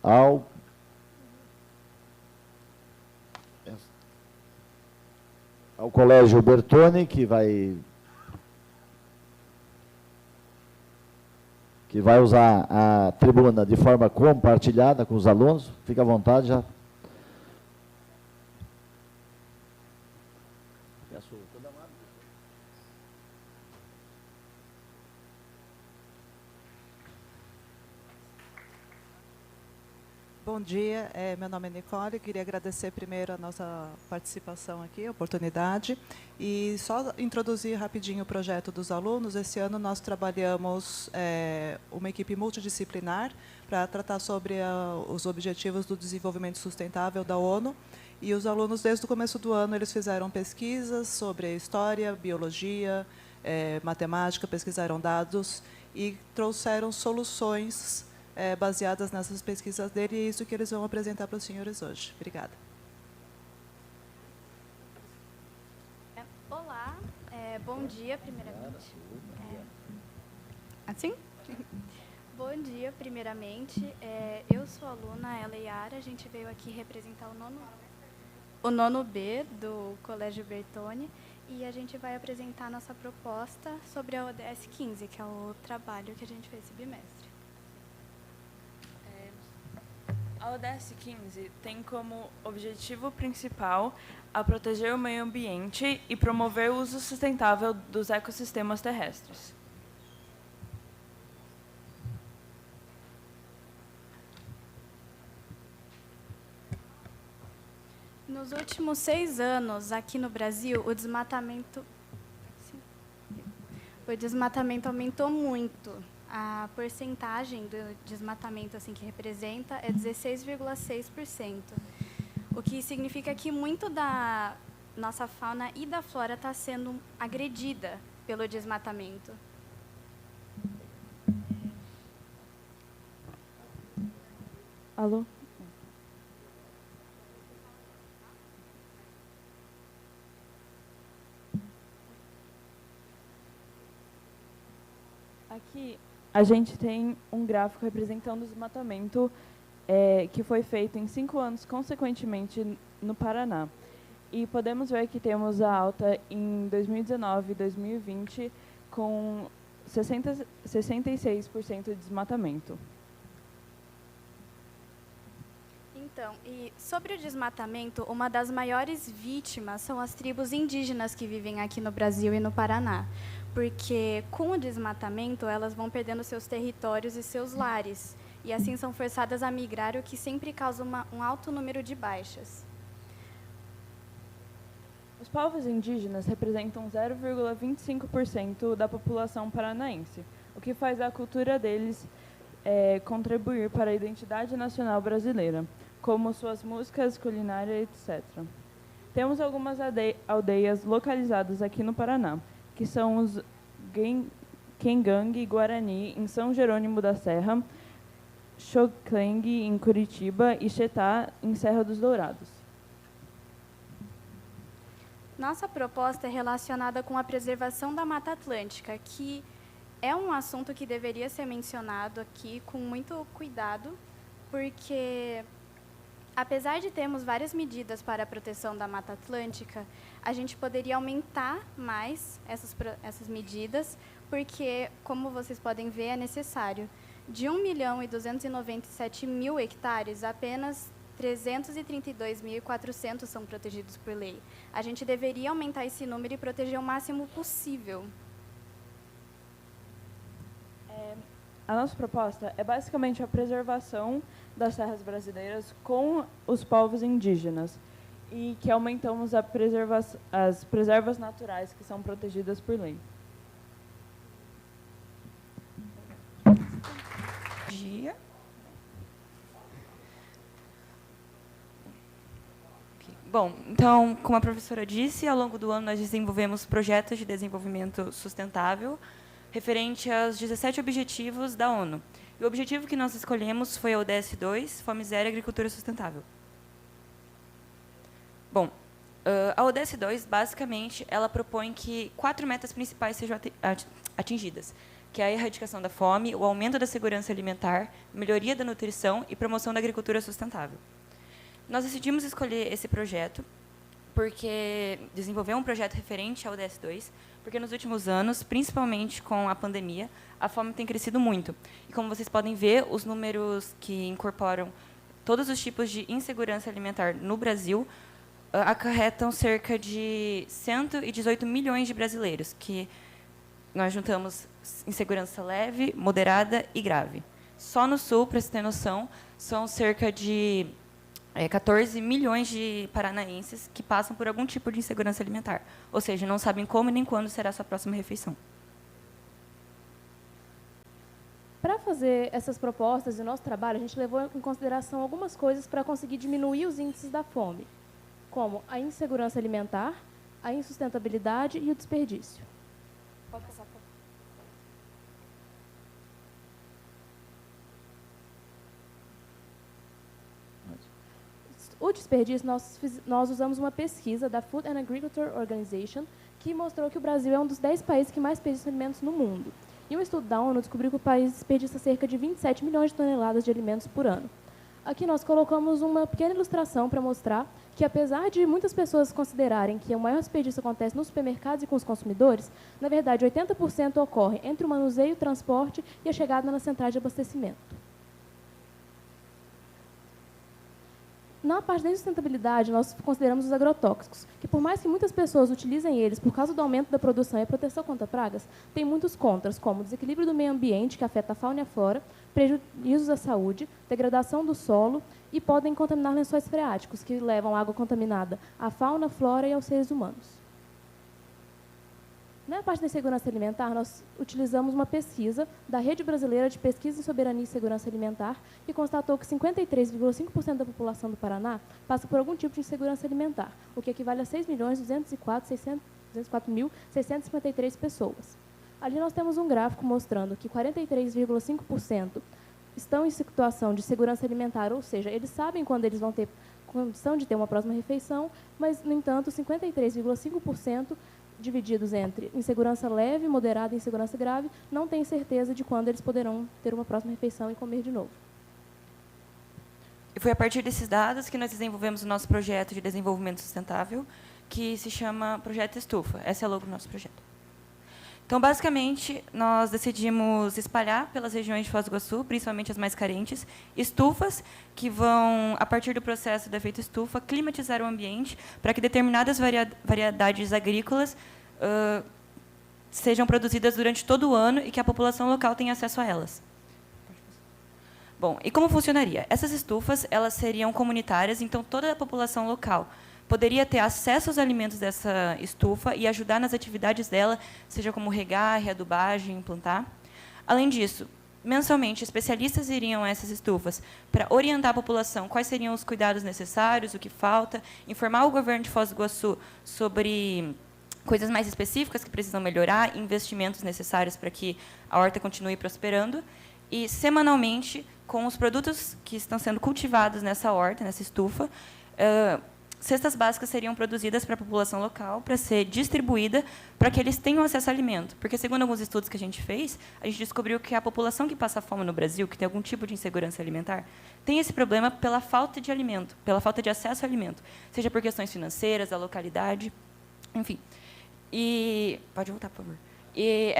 ao Colégio Bertone, que vai usar a tribuna de forma compartilhada com os alunos. Fique à vontade já. Bom dia, meu nome é Nicole, queria agradecer primeiro a nossa participação aqui, a oportunidade, e só introduzir rapidinho o projeto dos alunos. Esse ano nós trabalhamos uma equipe multidisciplinar para tratar sobre os Objetivos do Desenvolvimento Sustentável da ONU, e os alunos, desde o começo do ano, eles fizeram pesquisas sobre história, biologia, matemática, pesquisaram dados e trouxeram soluções baseadas nessas pesquisas dele, e é isso que eles vão apresentar para os senhores hoje. Obrigada. Olá, bom dia, primeiramente. Assim? Bom dia, primeiramente. Eu sou a aluna Ela Yara, a gente veio aqui representar o nono B do Colégio Bertone, e a gente vai apresentar a nossa proposta sobre a ODS 15, que é o trabalho que a gente fez esse bimestre. A ODS 15 tem como objetivo principal a proteger o meio ambiente e promover o uso sustentável dos ecossistemas terrestres. Nos últimos 6 anos, aqui no Brasil, o desmatamento aumentou muito. A porcentagem do desmatamento assim, que representa é 16,6%, o que significa que muito da nossa fauna e da flora está sendo agredida pelo desmatamento. Alô? Aqui a gente tem um gráfico representando o desmatamento que foi feito em 5 anos, consequentemente, no Paraná. E podemos ver que temos a alta em 2019 e 2020, com 66% de desmatamento. Então, e sobre o desmatamento, uma das maiores vítimas são as tribos indígenas que vivem aqui no Brasil e no Paraná, porque com o desmatamento elas vão perdendo seus territórios e seus lares, e assim são forçadas a migrar, o que sempre causa um alto número de baixas. Os povos indígenas representam 0,25% da população paranaense, o que faz a cultura deles contribuir para a identidade nacional brasileira, como suas músicas, culinária, etc. Temos algumas aldeias localizadas aqui no Paraná, que são os Kengang e Guarani, em São Jerônimo da Serra, Xokleng, em Curitiba, e Xetá, em Serra dos Dourados. Nossa proposta é relacionada com a preservação da Mata Atlântica, que é um assunto que deveria ser mencionado aqui com muito cuidado, porque, apesar de termos várias medidas para a proteção da Mata Atlântica, a gente poderia aumentar mais essas medidas, porque, como vocês podem ver, é necessário. De 1.297.000 hectares, apenas 332.400 são protegidos por lei. A gente deveria aumentar esse número e proteger o máximo possível. A nossa proposta é basicamente a preservação das terras brasileiras com os povos indígenas, e que aumentamos as preservas naturais que são protegidas por lei. Dia. Bom, então, como a professora disse, ao longo do ano nós desenvolvemos projetos de desenvolvimento sustentável referente aos 17 objetivos da ONU. E o objetivo que nós escolhemos foi o ODS 2, Fome Zero e Agricultura Sustentável. Bom, a ODS 2, basicamente, ela propõe que 4 metas principais sejam atingidas, que é a erradicação da fome, o aumento da segurança alimentar, melhoria da nutrição e promoção da agricultura sustentável. Nós decidimos escolher esse projeto porque desenvolver um projeto referente ao ODS2, porque nos últimos anos, principalmente com a pandemia, a fome tem crescido muito. E como vocês podem ver, os números que incorporam todos os tipos de insegurança alimentar no Brasil acarretam cerca de 118 milhões de brasileiros, que nós juntamos insegurança leve, moderada e grave. Só no Sul, para você ter noção, são cerca de 14 milhões de paranaenses que passam por algum tipo de insegurança alimentar. Ou seja, não sabem como nem quando será a sua próxima refeição. Para fazer essas propostas e o nosso trabalho, a gente levou em consideração algumas coisas para conseguir diminuir os índices da fome, como a insegurança alimentar, a insustentabilidade e o desperdício. Pode passar, por favor. O desperdício, nós usamos uma pesquisa da Food and Agriculture Organization, que mostrou que o Brasil é um dos 10 países que mais desperdiça alimentos no mundo. E um estudo da ONU descobriu que o país desperdiça cerca de 27 milhões de toneladas de alimentos por ano. Aqui nós colocamos uma pequena ilustração para mostrar que, apesar de muitas pessoas considerarem que o maior desperdício acontece nos supermercados e com os consumidores, na verdade, 80% ocorre entre o manuseio, o transporte e a chegada nas centrais de abastecimento. Na parte da sustentabilidade, nós consideramos os agrotóxicos, que por mais que muitas pessoas utilizem eles por causa do aumento da produção e a proteção contra pragas, tem muitos contras, como o desequilíbrio do meio ambiente, que afeta a fauna e a flora, prejuízos à saúde, degradação do solo e podem contaminar lençóis freáticos, que levam água contaminada à fauna, à flora e aos seres humanos. Na parte da segurança alimentar, nós utilizamos uma pesquisa da Rede Brasileira de Pesquisa em Soberania e Segurança Alimentar, que constatou que 53,5% da população do Paraná passa por algum tipo de insegurança alimentar, o que equivale a 6.204.653 pessoas. Ali nós temos um gráfico mostrando que 43,5% estão em situação de segurança alimentar, ou seja, eles sabem quando eles vão ter condição de ter uma próxima refeição, mas, no entanto, 53,5% divididos entre insegurança leve, moderada e insegurança grave, não têm certeza de quando eles poderão ter uma próxima refeição e comer de novo. E foi a partir desses dados que nós desenvolvemos o nosso projeto de desenvolvimento sustentável, que se chama Projeto Estufa. Essa é a logo do nosso projeto. Então, basicamente, nós decidimos espalhar pelas regiões de Foz do Iguaçu, principalmente as mais carentes, estufas que vão, a partir do processo do efeito estufa, climatizar o ambiente para que determinadas variedades agrícolas sejam produzidas durante todo o ano e que a população local tenha acesso a elas. Bom, e como funcionaria? Essas estufas, elas seriam comunitárias, então toda a população local poderia ter acesso aos alimentos dessa estufa e ajudar nas atividades dela, seja como regar, readubagem, plantar. Além disso, mensalmente, especialistas iriam a essas estufas para orientar a população quais seriam os cuidados necessários, o que falta, informar o governo de Foz do Iguaçu sobre coisas mais específicas que precisam melhorar, investimentos necessários para que a horta continue prosperando. E, semanalmente, com os produtos que estão sendo cultivados nessa horta, nessa estufa, cestas básicas seriam produzidas para a população local para ser distribuída para que eles tenham acesso ao alimento. Porque, segundo alguns estudos que a gente fez, a gente descobriu que a população que passa fome no Brasil, que tem algum tipo de insegurança alimentar, tem esse problema pela falta de alimento, pela falta de acesso ao alimento, seja por questões financeiras, da localidade, enfim. E pode voltar, por favor. E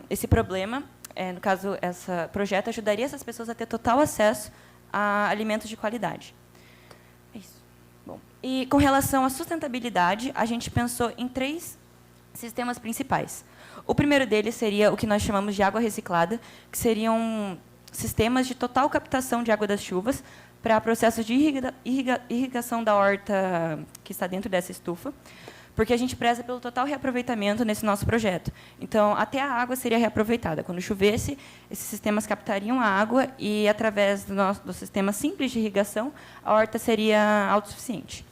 esse problema, no caso, esse projeto ajudaria essas pessoas a ter total acesso a alimentos de qualidade. É isso. Bom, e com relação à sustentabilidade, a gente pensou em 3 sistemas principais. O primeiro deles seria o que nós chamamos de água reciclada, que seriam sistemas de total captação de água das chuvas para processos de irrigação da horta que está dentro dessa estufa, porque a gente preza pelo total reaproveitamento nesse nosso projeto. Então, até a água seria reaproveitada. Quando chovesse, esses sistemas captariam a água e, através do sistema simples de irrigação, a horta seria autossuficiente.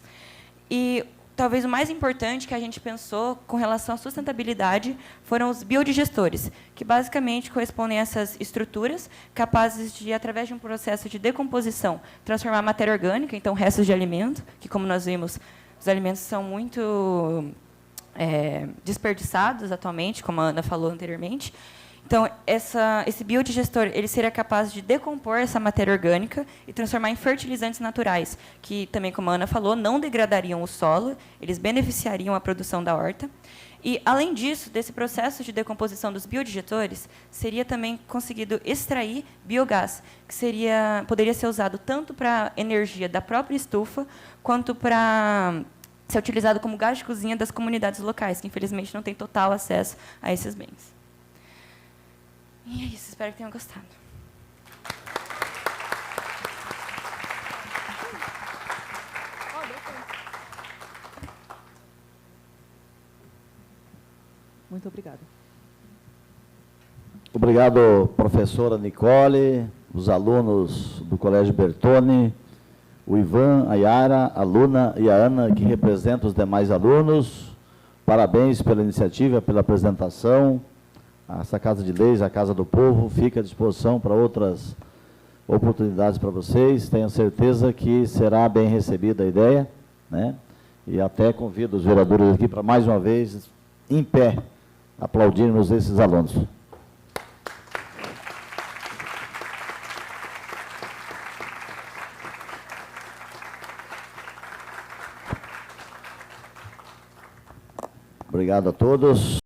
E, talvez, o mais importante que a gente pensou com relação à sustentabilidade foram os biodigestores, que, basicamente, correspondem a essas estruturas capazes de, através de um processo de decomposição, transformar matéria orgânica, então, restos de alimento, que, como nós vimos, os alimentos são muito desperdiçados atualmente, como a Ana falou anteriormente, Então, esse biodigestor ele seria capaz de decompor essa matéria orgânica e transformar em fertilizantes naturais, que também, como a Ana falou, não degradariam o solo, eles beneficiariam a produção da horta. E, além disso, desse processo de decomposição dos biodigestores, seria também conseguido extrair biogás, que poderia ser usado tanto para energia da própria estufa, quanto para ser utilizado como gás de cozinha das comunidades locais, que, infelizmente, não têm total acesso a esses bens. E é isso, espero que tenham gostado. Muito obrigada. Obrigado, professora Nicole, os alunos do Colégio Bertone, o Ivan, a Yara, a Luna e a Ana, que representam os demais alunos. Parabéns pela iniciativa, pela apresentação. Essa Casa de Leis, a Casa do Povo, fica à disposição para outras oportunidades para vocês. Tenho certeza que será bem recebida a ideia, né? E até convido os vereadores aqui para, mais uma vez, em pé, aplaudirmos esses alunos. Obrigado a todos.